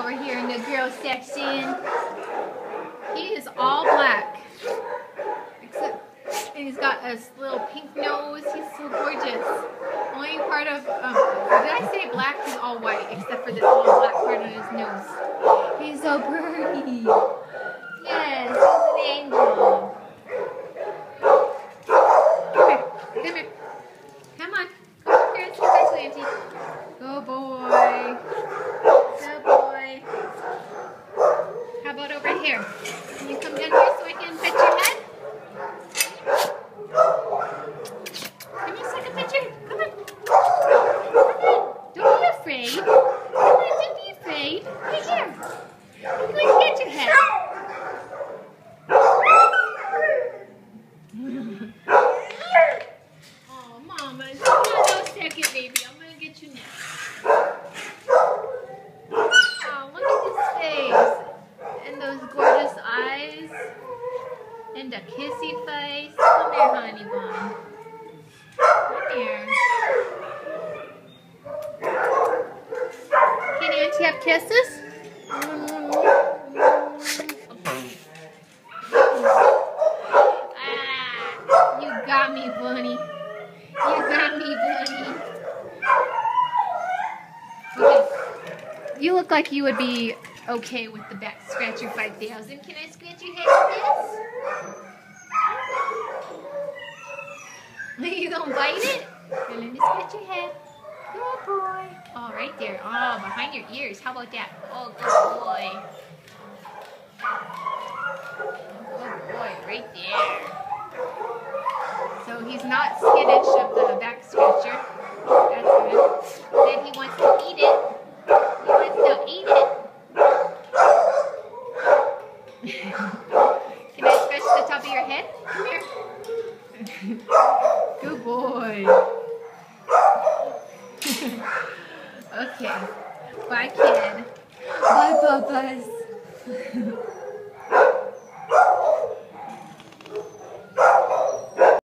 over here in the girls section. He is all black. Except, and he's got a little pink nose. He's so gorgeous. Only part of, did I say black? He's all white, except for this little black part on his nose. He's so pretty. Yes, he's an angel. Come here. Come here. Come on. Come up here and say hi to Auntie. Good boy. Good boy. How about over here? Can you come down here so I can pet your head? Come here so I can pet your head. Come on. Come on. Don't be afraid. Come on, don't be afraid. Right here. I'm going to pet your head. Oh, Mama. Hold on a second, baby. I'm going to get you next. Oh, look at his face. And those gorgeous eyes. And a kissy face. Come here, honey bun. Come here. Can Auntie have kisses? Ah, you got me, bunny. You got me, bunny. Okay. You look like you would be okay with the back scratcher 5000. Can I scratch your head with this? You gonna bite it? Here, let me scratch your head. Good boy. Oh, right there. Oh, behind your ears. How about that? Oh, good boy. Good boy, right there. So he's not skittish of the back scratcher. That's good. Then he wants to eat it. He wants to eat it. Can I scratch the top of your head? Come here. Good boy. Okay. Bye, kid. Bye, Papas.